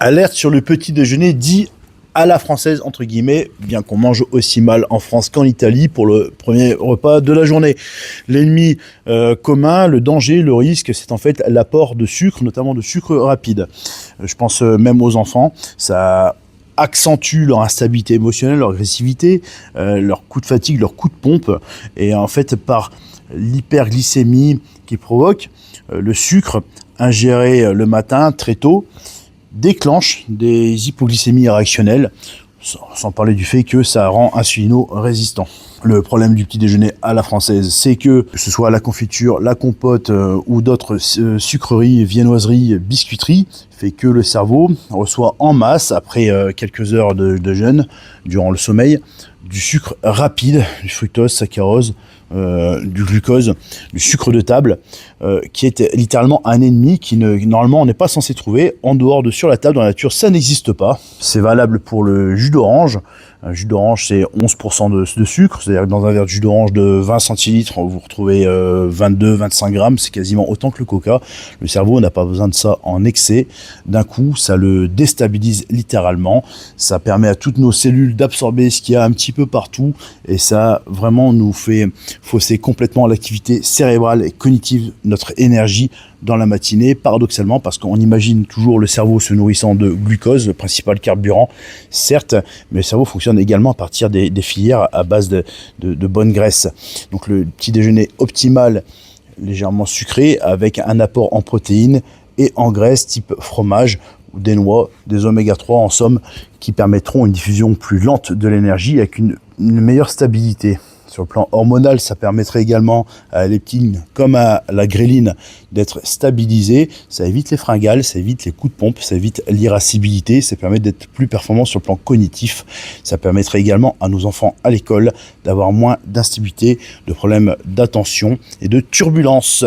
Alerte sur le petit déjeuner dit à la française, entre guillemets, bien qu'on mange aussi mal en France qu'en Italie pour le premier repas de la journée. L'ennemi commun, le danger, le risque, c'est en fait l'apport de sucre, notamment de sucre rapide. Je pense même aux enfants, ça accentue leur instabilité émotionnelle, leur agressivité, leur coup de fatigue, leur coup de pompe. Et en fait, par l'hyperglycémie qui provoque, le sucre ingéré le matin très tôt déclenche des hypoglycémies réactionnelles, sans parler du fait que ça rend insulino-résistant. Le problème du petit déjeuner à la française, c'est que ce soit la confiture, la compote ou d'autres sucreries, viennoiseries, biscuiteries, fait que le cerveau reçoit en masse, après quelques heures de jeûne, durant le sommeil, du sucre rapide, du fructose, saccharose, du glucose, du sucre de table, qui est littéralement un ennemi qui normalement on n'est pas censé trouver en dehors de sur la table. Dans la nature, ça n'existe pas. C'est valable pour le jus d'orange. Un jus d'orange, c'est 11% de sucre, c'est-à-dire que dans un verre de jus d'orange de 20 centilitres, vous retrouvez 22-25 grammes, c'est quasiment autant que le coca. Le cerveau n'a pas besoin de ça en excès. D'un coup, ça le déstabilise littéralement. Ça permet à toutes nos cellules d'absorber ce qu'il y a un petit peu partout, et ça vraiment nous fait fausser complètement l'activité cérébrale et cognitive, notre énergie dans la matinée, paradoxalement, parce qu'on imagine toujours le cerveau se nourrissant de glucose, le principal carburant, certes, mais le cerveau fonctionne également à partir des filières à base de bonne graisse. Donc le petit déjeuner optimal, légèrement sucré, avec un apport en protéines et en graisse type fromage, ou des noix, des oméga 3 en somme, qui permettront une diffusion plus lente de l'énergie avec une meilleure stabilité. Sur le plan hormonal, ça permettrait également à la leptine comme à la gréline d'être stabilisée. Ça évite les fringales, ça évite les coups de pompe, ça évite l'irascibilité, ça permet d'être plus performant sur le plan cognitif. Ça permettrait également à nos enfants à l'école d'avoir moins d'instabilité, de problèmes d'attention et de turbulence.